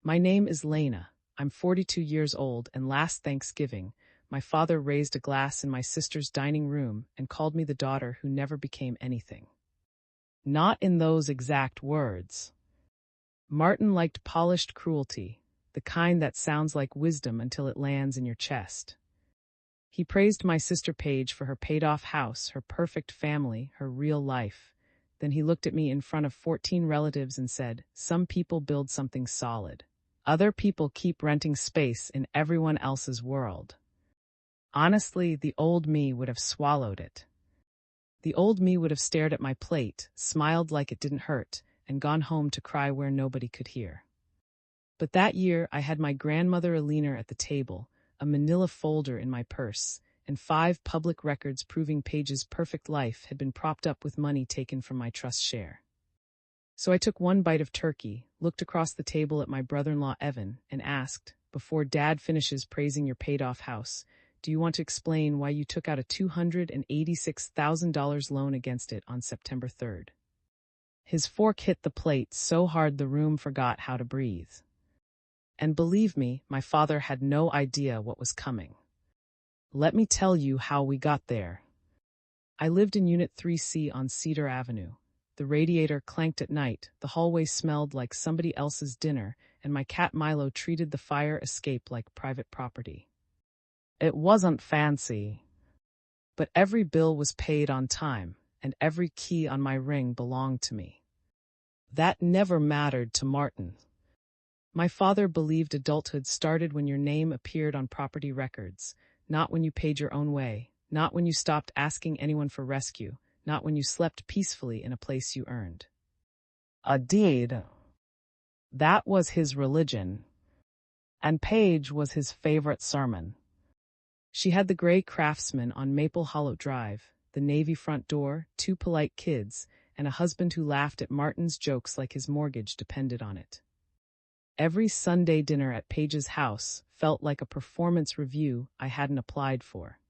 My name is Lena. I'm 42 years old, and last Thanksgiving, my father raised a glass in my sister's dining room and called me the daughter who never became anything. Not in those exact words. Martin liked polished cruelty, the kind that sounds like wisdom until it lands in your chest. He praised my sister Paige for her paid-off house, her perfect family, her real life. Then he looked at me in front of 14 relatives and said, "Some people build something solid. Other people keep renting space in everyone else's world." Honestly, the old me would have swallowed it. The old me would have stared at my plate, smiled like it didn't hurt, and gone home to cry where nobody could hear. But that year, I had my grandmother Lena at the table, a manila folder in my purse, and 5 public records proving Paige's perfect life had been propped up with money taken from my trust share. So I took one bite of turkey, looked across the table at my brother-in-law Evan, and asked, "Before Dad finishes praising your paid-off house, do you want to explain why you took out a $286,000 loan against it on September 3rd? His fork hit the plate so hard the room forgot how to breathe. And believe me, my father had no idea what was coming. Let me tell you how we got there. I lived in Unit 3C on Cedar Avenue. The radiator clanked at night, the hallway smelled like somebody else's dinner, and my cat Milo treated the fire escape like private property. It wasn't fancy, but every bill was paid on time, and every key on my ring belonged to me. That never mattered to Martin. My father believed adulthood started when your name appeared on property records, not when you paid your own way, not when you stopped asking anyone for rescue, not when you slept peacefully in a place you earned. A deed. That was his religion. And Paige was his favorite sermon. She had the gray Craftsman on Maple Hollow Drive, the Navy front door, 2 polite kids, and a husband who laughed at Martin's jokes like his mortgage depended on it. Every Sunday dinner at Paige's house felt like a performance review I hadn't applied for.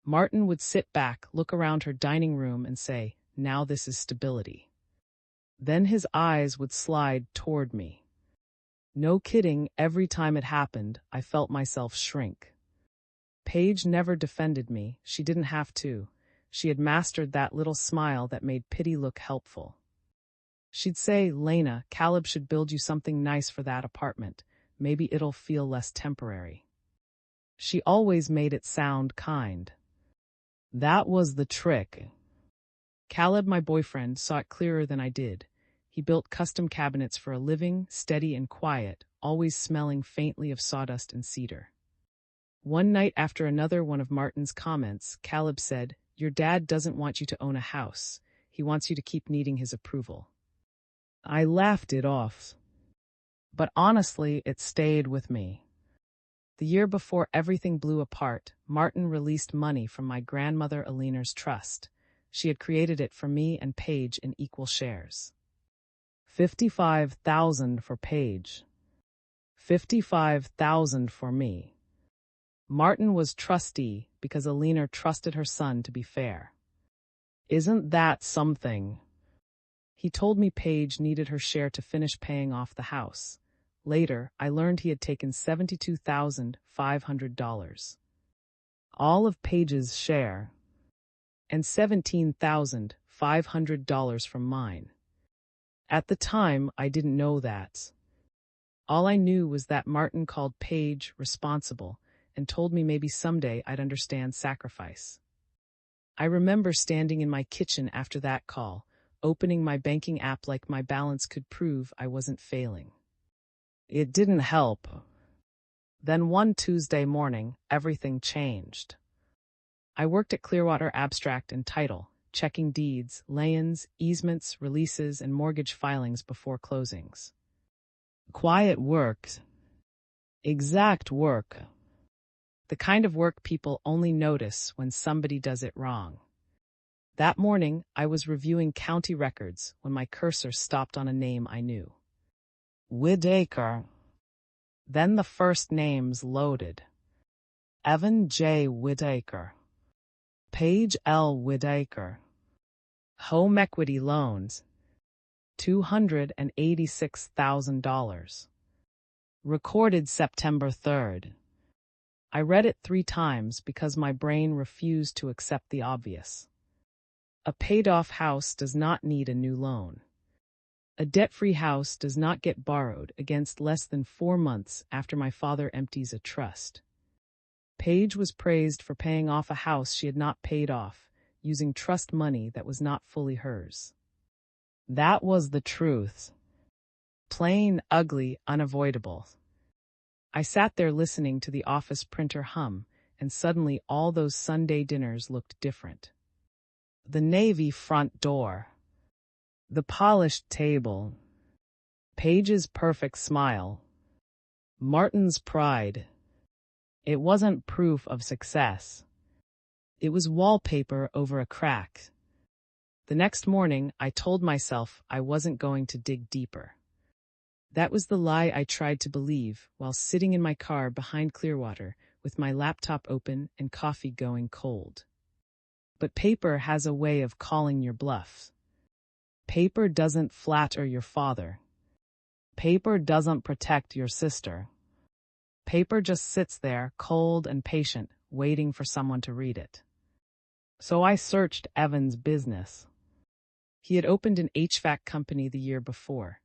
Martin would sit back, look around her dining room, and say, "Now this is stability." Then his eyes would slide toward me. No kidding, every time it happened, I felt myself shrink. Paige never defended me, she didn't have to. She had mastered that little smile that made pity look helpful. She'd say, "Lena, Caleb should build you something nice for that apartment. Maybe it'll feel less temporary." She always made it sound kind. That was the trick. Caleb, my boyfriend, saw it clearer than I did. He built custom cabinets for a living, steady and quiet, always smelling faintly of sawdust and cedar. One night after another one of Martin's comments, Caleb said, "Your dad doesn't want you to own a house. He wants you to keep needing his approval." I laughed it off. But honestly, it stayed with me. The year before everything blew apart, Martin released money from my grandmother Lena's trust. She had created it for me and Paige in equal shares. $55,000 for Paige. $55,000 for me. Martin was trustee because Lena trusted her son to be fair. Isn't that something? He told me Paige needed her share to finish paying off the house. Later, I learned he had taken $72,500. All of Paige's share. And $17,500 from mine. At the time, I didn't know that. All I knew was that Martin called Paige responsible and told me maybe someday I'd understand sacrifice. I remember standing in my kitchen after that call, opening my banking app like my balance could prove I wasn't failing. It didn't help. Then one Tuesday morning, everything changed. I worked at Clearwater Abstract and Title, checking deeds, liens, easements, releases, and mortgage filings before closings. Quiet work. Exact work. The kind of work people only notice when somebody does it wrong. That morning, I was reviewing county records when my cursor stopped on a name I knew. Whitaker. Then the first names loaded. Evan J. Whitaker. Paige L. Whitaker. Home equity loans. $286,000. Recorded September 3rd. I read it 3 times because my brain refused to accept the obvious. A paid-off house does not need a new loan. A debt-free house does not get borrowed against less than 4 months after my father empties a trust. Paige was praised for paying off a house she had not paid off, using trust money that was not fully hers. That was the truth. Plain, ugly, unavoidable. I sat there listening to the office printer hum, and suddenly all those Sunday dinners looked different. The navy front door. The polished table. Paige's perfect smile. Martin's pride. It wasn't proof of success. It was wallpaper over a crack. The next morning, I told myself I wasn't going to dig deeper. That was the lie I tried to believe while sitting in my car behind Clearwater with my laptop open and coffee going cold. But paper has a way of calling your bluff. Paper doesn't flatter your father. Paper doesn't protect your sister. Paper just sits there, cold and patient, waiting for someone to read it. So I searched Evan's business. He had opened an HVAC company the year before.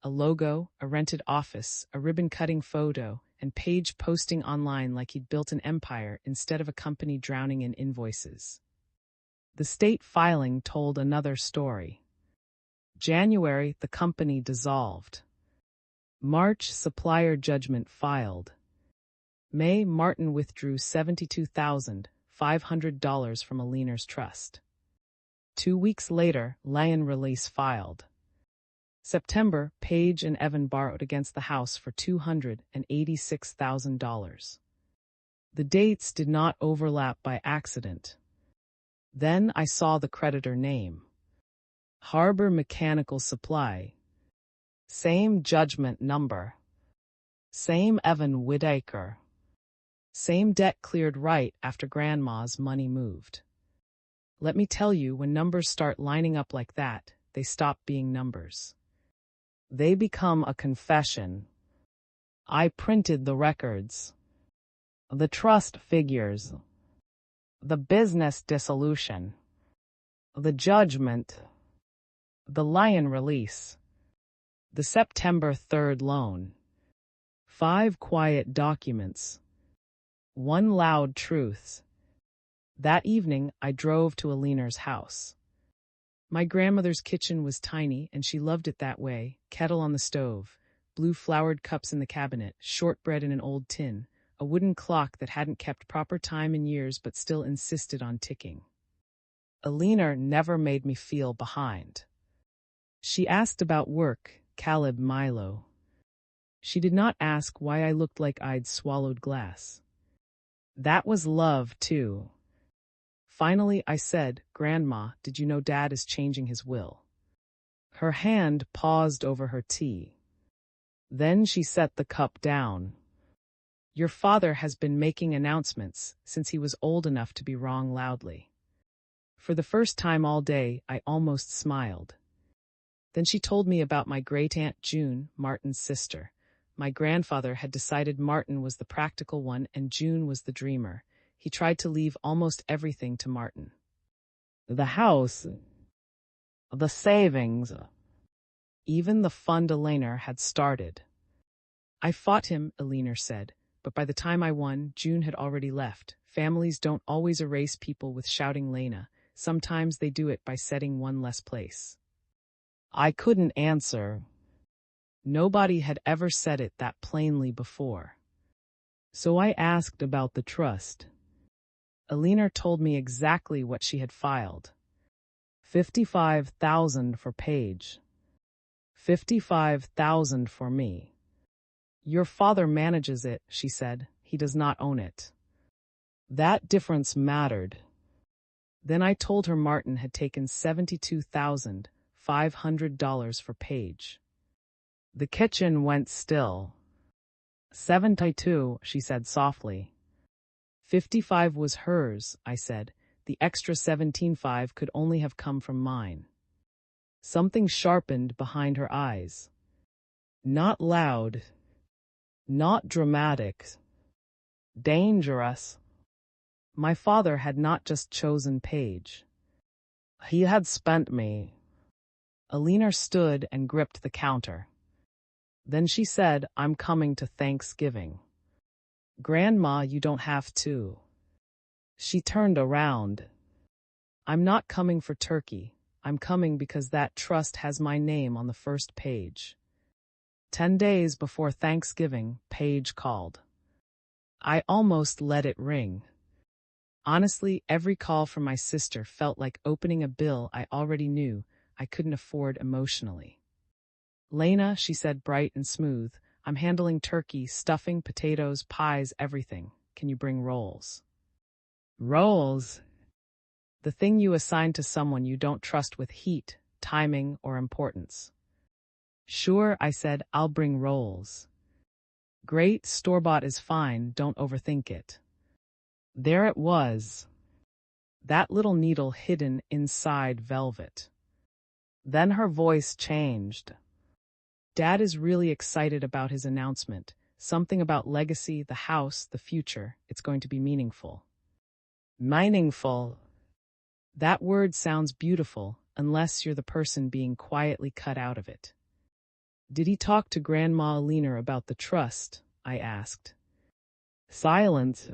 A logo, a rented office, a ribbon-cutting photo, and Paige posting online like he'd built an empire instead of a company drowning in invoices. The state filing told another story. January, the company dissolved. March, supplier judgment filed. May, Martin withdrew $72,500 from a liener's trust. 2 weeks later, lien release filed. September, Paige and Evan borrowed against the house for $286,000. The dates did not overlap by accident. Then I saw the creditor name. Harbor Mechanical Supply. Same judgment number. Same Evan Whitaker. Same debt cleared right after Grandma's money moved. Let me tell you, when numbers start lining up like that, they stop being numbers. They become a confession. I printed the records. The trust figures. The business dissolution. The judgment. The lien release. The September 3rd loan. 5 quiet documents. 1 loud truth. That evening, I drove to a liener's house. My grandmother's kitchen was tiny, and she loved it that way. Kettle on the stove, blue flowered cups in the cabinet, shortbread in an old tin, a wooden clock that hadn't kept proper time in years but still insisted on ticking. A liener never made me feel behind. She asked about work, Caleb Milo. She did not ask why I looked like I'd swallowed glass. That was love, too. Finally, I said, "Grandma, did you know Dad is changing his will?" Her hand paused over her tea. Then she set the cup down. "Your father has been making announcements since he was old enough to be wrong loudly." For the first time all day, I almost smiled. Then she told me about my great-aunt June, Martin's sister. My grandfather had decided Martin was the practical one and June was the dreamer. He tried to leave almost everything to Martin. The house, the savings, even the fund a liener had started. I fought him, a liener said, but by the time I won, June had already left. Families don't always erase people with shouting Lena. Sometimes they do it by setting one less place. I couldn't answer. Nobody had ever said it that plainly before. So I asked about the trust. A liener told me exactly what she had filed. $55,000 for Paige. $55,000 for me. Your father manages it, she said. He does not own it. That difference mattered. Then I told her Martin had taken $72,500 for Paige. The kitchen went still. 72, she said softly. 55 was hers, I said. The extra 17.5 could only have come from mine. Something sharpened behind her eyes. Not loud. Not dramatic. Dangerous. My father had not just chosen Paige. He had spent me. Lena stood and gripped the counter. Then she said, "I'm coming to Thanksgiving." "Grandma, you don't have to." She turned around. "I'm not coming for turkey. I'm coming because that trust has my name on the first page." 10 days before Thanksgiving, Paige called. I almost let it ring. Honestly, every call from my sister felt like opening a bill I already knew I couldn't afford emotionally. "Lena," she said, bright and smooth, "I'm handling turkey, stuffing, potatoes, pies, everything. Can you bring rolls?" Rolls? The thing you assign to someone you don't trust with heat, timing, or importance. "Sure," I said, "I'll bring rolls." "Great, store-bought is fine, don't overthink it." There it was. That little needle hidden inside velvet. Then her voice changed. "Dad is really excited about his announcement. Something about legacy, the house, the future. It's going to be meaningful." Meaningful? That word sounds beautiful, unless you're the person being quietly cut out of it. "Did he talk to Grandma Lena about the trust?" I asked. Silence.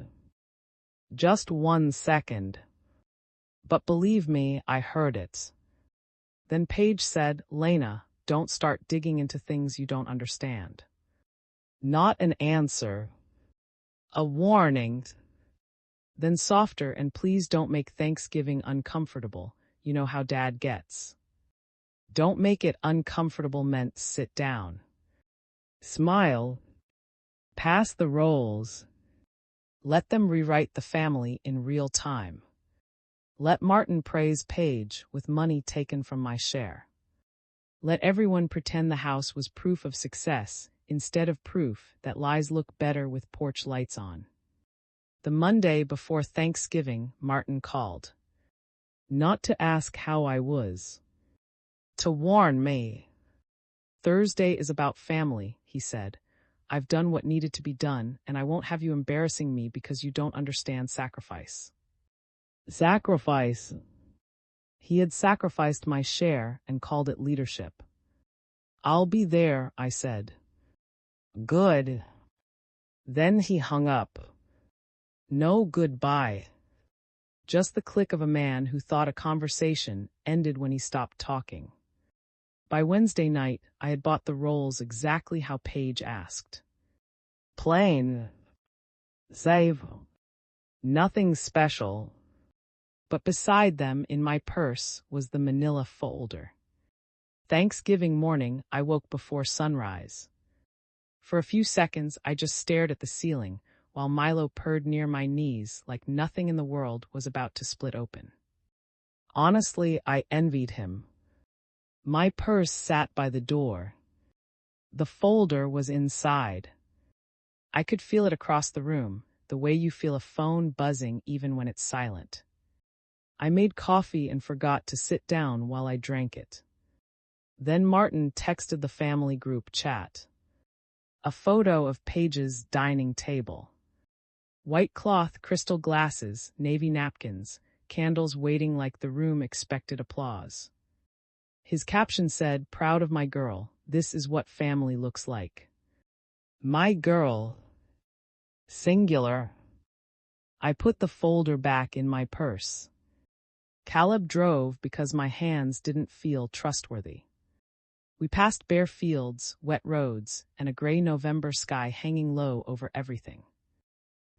Just 1 second. But believe me, I heard it. Then Paige said, "Lena, don't start digging into things you don't understand." Not an answer. A warning. Then softer, "And please don't make Thanksgiving uncomfortable. You know how Dad gets." "Don't make it uncomfortable" meant sit down. Smile. Pass the rolls. Let them rewrite the family in real time. Let Martin praise Paige with money taken from my share. Let everyone pretend the house was proof of success instead of proof that lies look better with porch lights on. The Monday before Thanksgiving, Martin called. Not to ask how I was. To warn me. "Thursday is about family," he said. "I've done what needed to be done, and I won't have you embarrassing me because you don't understand sacrifice." Sacrifice? He had sacrificed my share and called it leadership. "I'll be there," I said. Good. Then he hung up. No goodbye. Just the click of a man who thought a conversation ended when he stopped talking. By Wednesday night, I had bought the rolls exactly how Paige asked. Plain. Save. Nothing special. But beside them, in my purse, was the manila folder. Thanksgiving morning, I woke before sunrise. For a few seconds, I just stared at the ceiling, while Milo purred near my knees like nothing in the world was about to split open. Honestly, I envied him. My purse sat by the door. The folder was inside. I could feel it across the room, the way you feel a phone buzzing even when it's silent. I made coffee and forgot to sit down while I drank it. Then Martin texted the family group chat. A photo of Paige's dining table. White cloth, crystal glasses, navy napkins, candles waiting like the room expected applause. His caption said, "Proud of my girl, this is what family looks like." My girl. Singular. I put the folder back in my purse. Caleb drove because my hands didn't feel trustworthy. We passed bare fields, wet roads, and a gray November sky hanging low over everything.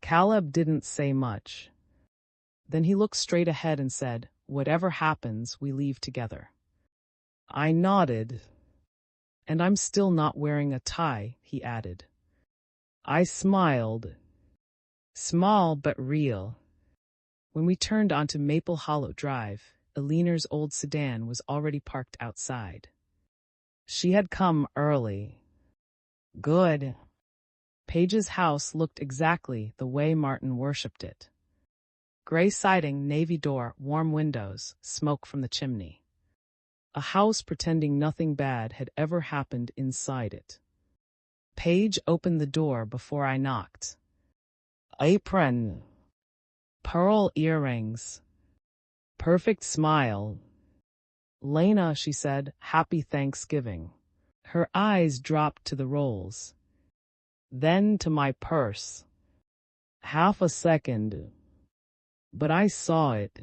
Caleb didn't say much. Then he looked straight ahead and said, "Whatever happens, we leave together." I nodded. "And I'm still not wearing a tie," he added. I smiled. Small but real. When we turned onto Maple Hollow Drive, Eleanor's old sedan was already parked outside. She had come early. Good. Paige's house looked exactly the way Martin worshipped it. Gray siding, navy door, warm windows, smoke from the chimney. A house pretending nothing bad had ever happened inside it. Paige opened the door before I knocked. Apron, pearl earrings, perfect smile. Lena, she said, happy Thanksgiving. Her eyes dropped to the rolls, then to my purse. Half a second, but I saw it.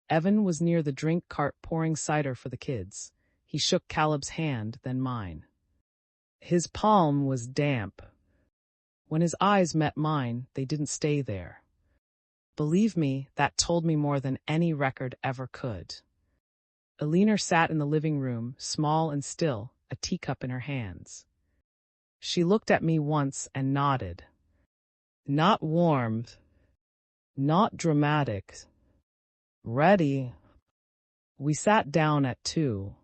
Evan was near the drink cart pouring cider for the kids. He shook Caleb's hand, then mine. His palm was damp. When his eyes met mine, they didn't stay there. Believe me, that told me more than any record ever could. Lena sat in the living room, small and still, a teacup in her hands. She looked at me once and nodded. Not warm, not dramatic. Ready. We sat down at 2.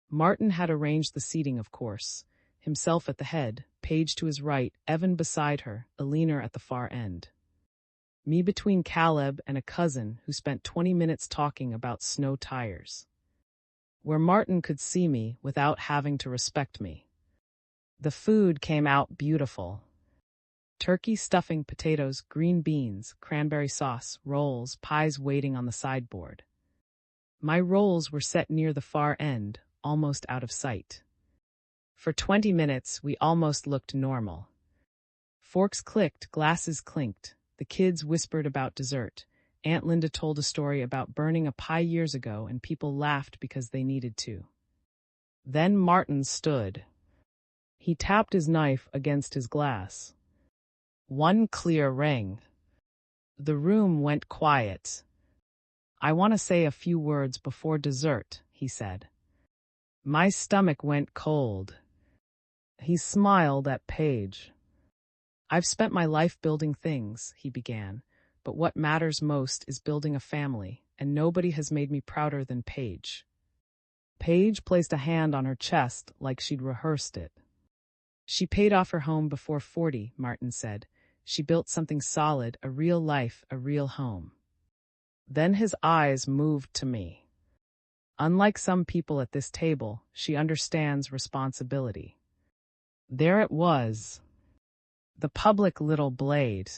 Martin had arranged the seating, of course. Himself at the head, Paige to his right, Evan beside her, Lena at the far end. Me between Caleb and a cousin who spent 20 minutes talking about snow tires. Where Martin could see me without having to respect me. The food came out beautiful. Turkey, stuffing, potatoes, green beans, cranberry sauce, rolls, pies waiting on the sideboard. My rolls were set near the far end, almost out of sight. For 20 minutes, we almost looked normal. Forks clicked, glasses clinked. The kids whispered about dessert. Aunt Linda told a story about burning a pie years ago and people laughed because they needed to. Then Martin stood. He tapped his knife against his glass. One clear ring. The room went quiet. I want to say a few words before dessert, he said. My stomach went cold. He smiled at Paige. I've spent my life building things, he began, but what matters most is building a family, and nobody has made me prouder than Paige. Paige placed a hand on her chest like she'd rehearsed it. She paid off her home before 40, Martin said. She built something solid, a real life, a real home. Then his eyes moved to me. Unlike some people at this table, she understands responsibility. There it was. The public little blade.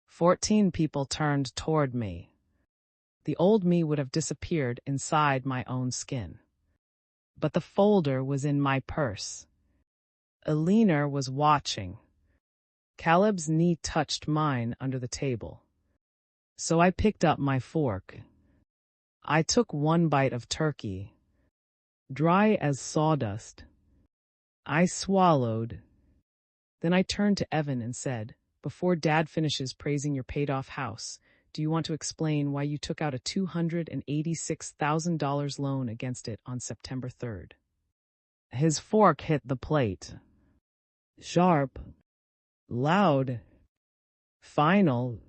14 people turned toward me. The old me would have disappeared inside my own skin. But the folder was in my purse. Lena was watching. Caleb's knee touched mine under the table. So I picked up my fork. I took one bite of turkey. Dry as sawdust. I swallowed. Then I turned to Evan and said, before Dad finishes praising your paid-off house, do you want to explain why you took out a $286,000 loan against it on September 3rd? His fork hit the plate. Sharp. Loud. Final.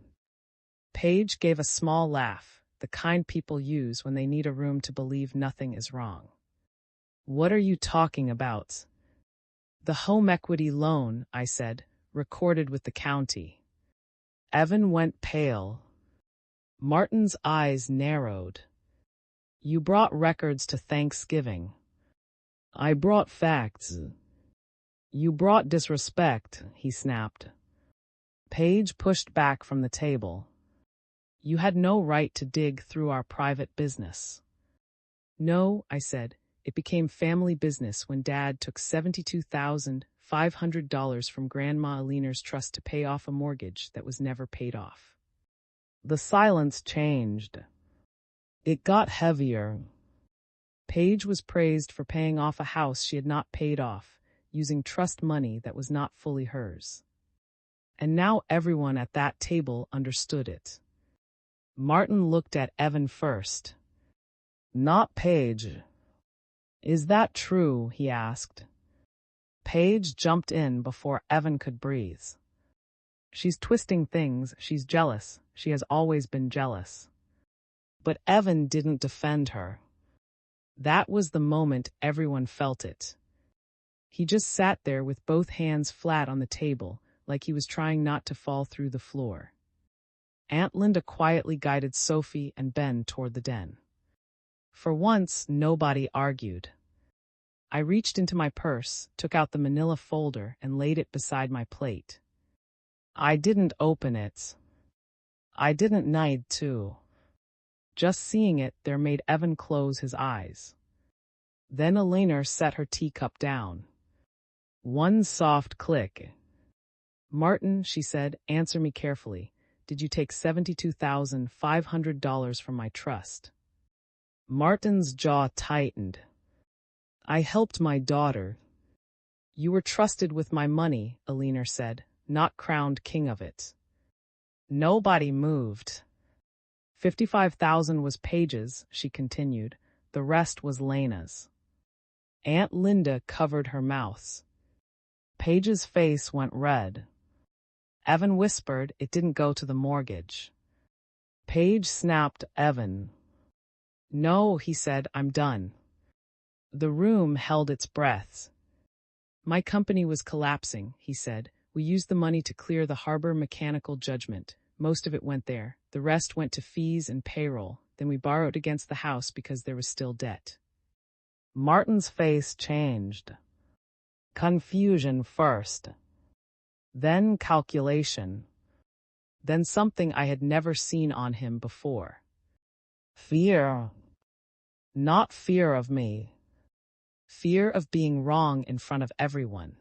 Paige gave a small laugh, the kind people use when they need a room to believe nothing is wrong. What are you talking about? The home equity loan, I said, recorded with the county. Evan went pale. Martin's eyes narrowed. You brought records to Thanksgiving. I brought facts. You brought disrespect, he snapped. Paige pushed back from the table. You had no right to dig through our private business. No, I said, it became family business when Dad took $72,500 from Grandma Lena's trust to pay off a mortgage that was never paid off. The silence changed. It got heavier. Paige was praised for paying off a house she had not paid off, using trust money that was not fully hers. And now everyone at that table understood it. Martin looked at Evan first. Not Paige. Is that true? He asked. Paige jumped in before Evan could breathe. She's twisting things, she's jealous, she has always been jealous. But Evan didn't defend her. That was the moment everyone felt it. He just sat there with both hands flat on the table, like he was trying not to fall through the floor. Aunt Linda quietly guided Sophie and Ben toward the den. For once, nobody argued. I reached into my purse, took out the manila folder, and laid it beside my plate. I didn't open it. I didn't need to. Just seeing it there made Evan close his eyes. Then Elena set her teacup down. One soft click. Martin, she said, answer me carefully. Did you take $72,500 from my trust? Martin's jaw tightened. I helped my daughter. You were trusted with my money, Elena said, not crowned king of it. Nobody moved. 55,000 was Paige's, she continued. The rest was Lena's. Aunt Linda covered her mouth. Paige's face went red. Evan whispered it didn't go to the mortgage. Paige snapped Evan. No, he said, I'm done. The room held its breath. My company was collapsing, he said. We used the money to clear the harbor mechanical judgment. Most of it went there. The rest went to fees and payroll. Then we borrowed against the house because there was still debt. Martin's face changed. Confusion first. Then calculation. Then something I had never seen on him before. Fear. Not fear of me. Fear of being wrong in front of everyone.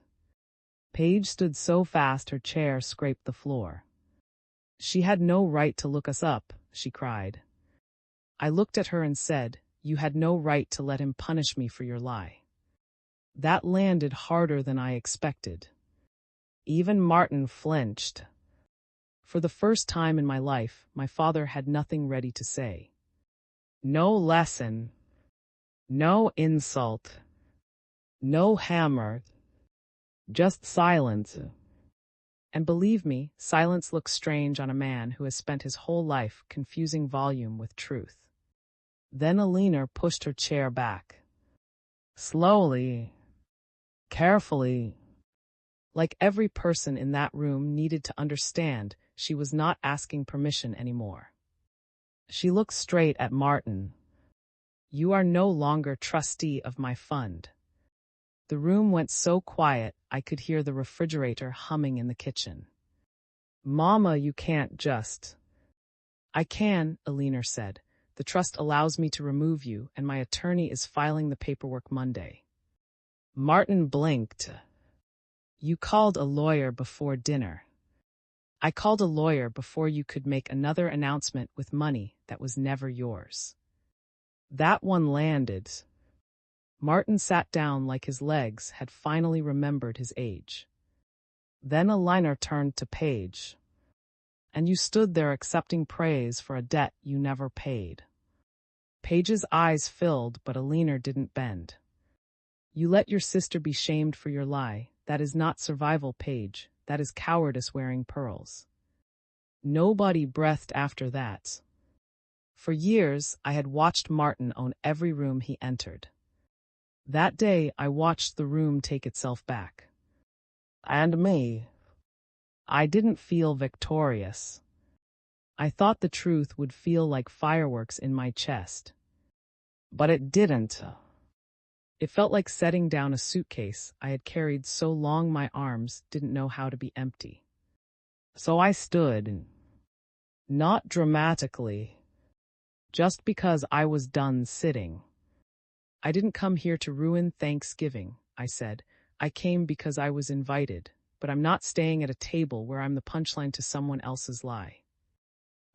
Paige stood so fast her chair scraped the floor. She had no right to look us up, she cried. I looked at her and said, you had no right to let him punish me for your lie. That landed harder than I expected. Even Martin flinched. For the first time in my life, my father had nothing ready to say. No lesson. No insult. No hammer. Just silence. And believe me, silence looks strange on a man who has spent his whole life confusing volume with truth. Then Elena pushed her chair back. Slowly. Carefully. Like every person in that room needed to understand, she was not asking permission anymore. She looked straight at Martin. You are no longer trustee of my fund. The room went so quiet I could hear the refrigerator humming in the kitchen. Mama, you can't just. I can, Elena said. The trust allows me to remove you, and my attorney is filing the paperwork Monday. Martin blinked. You called a lawyer before dinner. I called a lawyer before you could make another announcement with money that was never yours. That one landed. Martin sat down like his legs had finally remembered his age. Then Elena turned to Paige. And you stood there accepting praise for a debt you never paid. Paige's eyes filled, but Elena didn't bend. You let your sister be shamed for your lie. That is not survival, Paige. That is cowardice wearing pearls. Nobody breathed after that. For years, I had watched Martin own every room he entered. That day, I watched the room take itself back. And me. I didn't feel victorious. I thought the truth would feel like fireworks in my chest. But it didn't. It felt like setting down a suitcase I had carried so long my arms didn't know how to be empty. So I stood. Not dramatically. Just because I was done sitting. I didn't come here to ruin Thanksgiving, I said. I came because I was invited, but I'm not staying at a table where I'm the punchline to someone else's lie.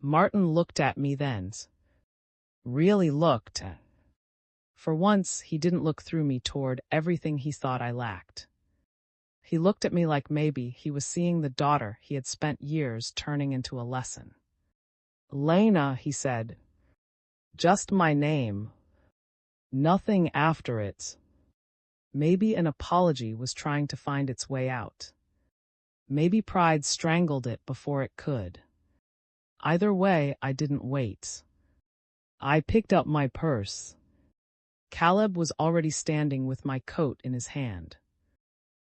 Martin looked at me then. Really looked. For once, he didn't look through me toward everything he thought I lacked. He looked at me like maybe he was seeing the daughter he had spent years turning into a lesson. Lena, he said. Just my name. Nothing after it. Maybe an apology was trying to find its way out. Maybe pride strangled it before it could. Either way, I didn't wait. I picked up my purse. Caleb was already standing with my coat in his hand.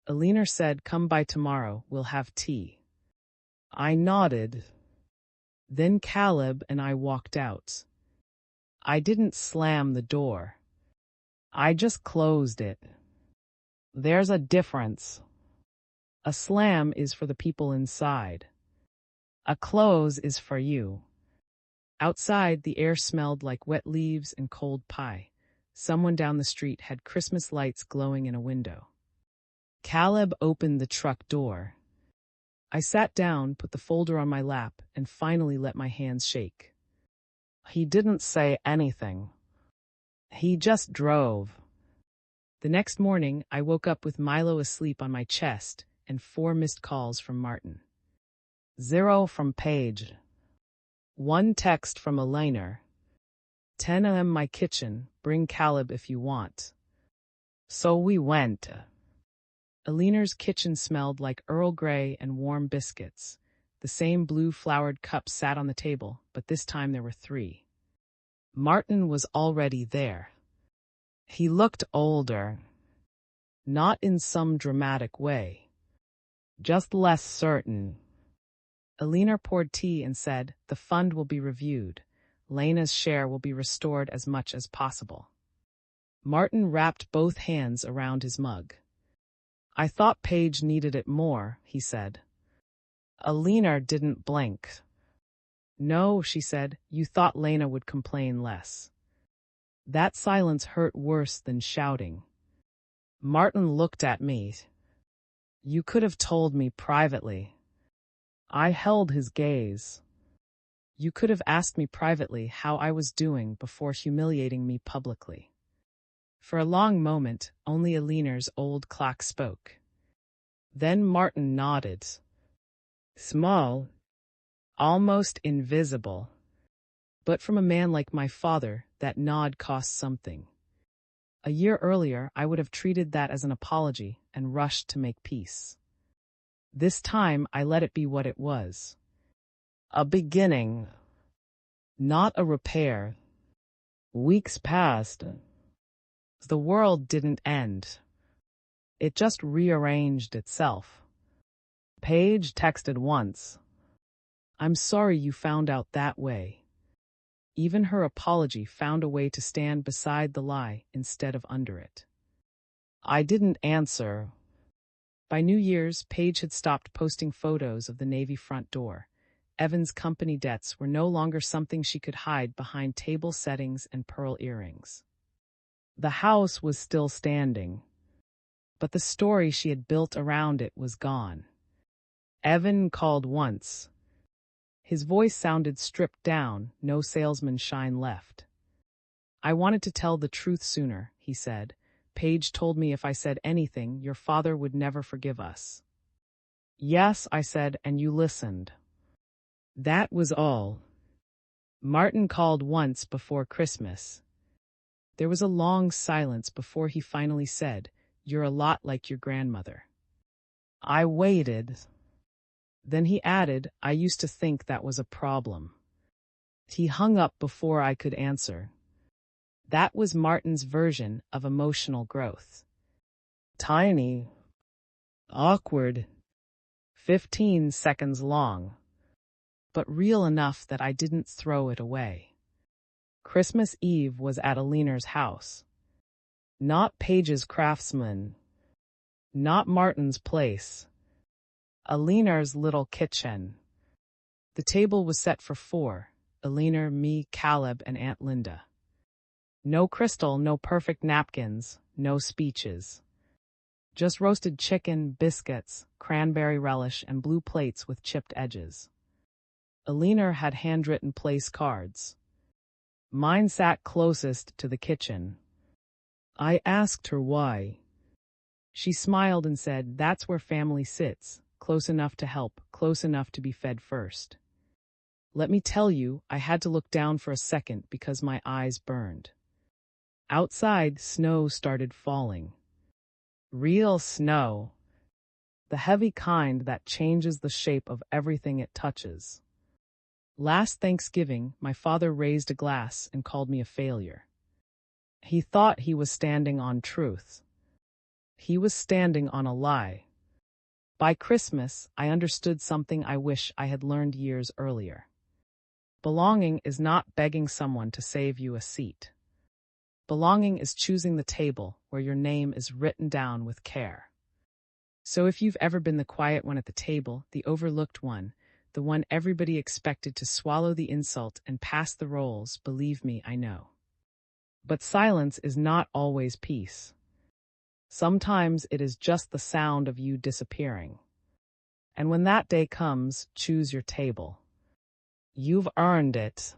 Elena said, come by tomorrow, we'll have tea. I nodded. Then Caleb and I walked out. I didn't slam the door. I just closed it. There's a difference. A slam is for the people inside. A close is for you. Outside, the air smelled like wet leaves and cold pie. Someone down the street had Christmas lights glowing in a window. Caleb opened the truck door. I sat down, put the folder on my lap, and finally let my hands shake. He didn't say anything. He just drove. The next morning, I woke up with Milo asleep on my chest and 4 missed calls from Martin. 0 from Paige. 1 text from Lena. 10 a.m. my kitchen, bring Caleb if you want. So we went. Lena's kitchen smelled like Earl Grey and warm biscuits. The same blue flowered cups sat on the table, but this time there were 3. Martin was already there. He looked older. Not in some dramatic way. Just less certain. Lena poured tea and said, the fund will be reviewed. Lena's share will be restored as much as possible. Martin wrapped both hands around his mug. I thought Paige needed it more, he said. Lena didn't blink. No, she said, you thought Lena would complain less. That silence hurt worse than shouting. Martin looked at me. You could have told me privately. I held his gaze. You could have asked me privately how I was doing before humiliating me publicly. For a long moment, only Lena's old clock spoke. Then Martin nodded. Small, almost invisible. But from a man like my father, that nod cost something. A year earlier, I would have treated that as an apology and rushed to make peace. This time, I let it be what it was. A beginning. Not a repair. Weeks passed. The world didn't end. It just rearranged itself. Paige texted once. I'm sorry you found out that way. Even her apology found a way to stand beside the lie instead of under it. I didn't answer. By New Year's, Paige had stopped posting photos of the Navy front door. Evan's company debts were no longer something she could hide behind table settings and pearl earrings. The house was still standing, but the story she had built around it was gone. Evan called once. His voice sounded stripped down, no salesman shine left. I wanted to tell the truth sooner, he said. Paige told me if I said anything, your father would never forgive us. Yes, I said, and you listened. That was all. Martin called once before Christmas. There was a long silence before he finally said, You're a lot like your grandmother. I waited. Then he added, I used to think that was a problem. He hung up before I could answer. That was Martin's version of emotional growth. Tiny. Awkward. 15 seconds long. But real enough that I didn't throw it away. Christmas Eve was at Lena's house. Not Paige's craftsman. Not Martin's place. Lena's little kitchen. The table was set for 4, Lena, me, Caleb, and Aunt Linda. No crystal, no perfect napkins, no speeches. Just roasted chicken, biscuits, cranberry relish, and blue plates with chipped edges. Lena had handwritten place cards. Mine sat closest to the kitchen. I asked her why. She smiled and said, That's where family sits, close enough to help, close enough to be fed first. Let me tell you, I had to look down for a second because my eyes burned. Outside, snow started falling. Real snow. The heavy kind that changes the shape of everything it touches. Last Thanksgiving, my father raised a glass and called me a failure. He thought he was standing on truth. He was standing on a lie. By Christmas, I understood something I wish I had learned years earlier. Belonging is not begging someone to save you a seat. Belonging is choosing the table where your name is written down with care. So if you've ever been the quiet one at the table, the overlooked one, the one everybody expected to swallow the insult and pass the rolls, believe me, I know. But silence is not always peace. Sometimes it is just the sound of you disappearing. And when that day comes, choose your table. You've earned it.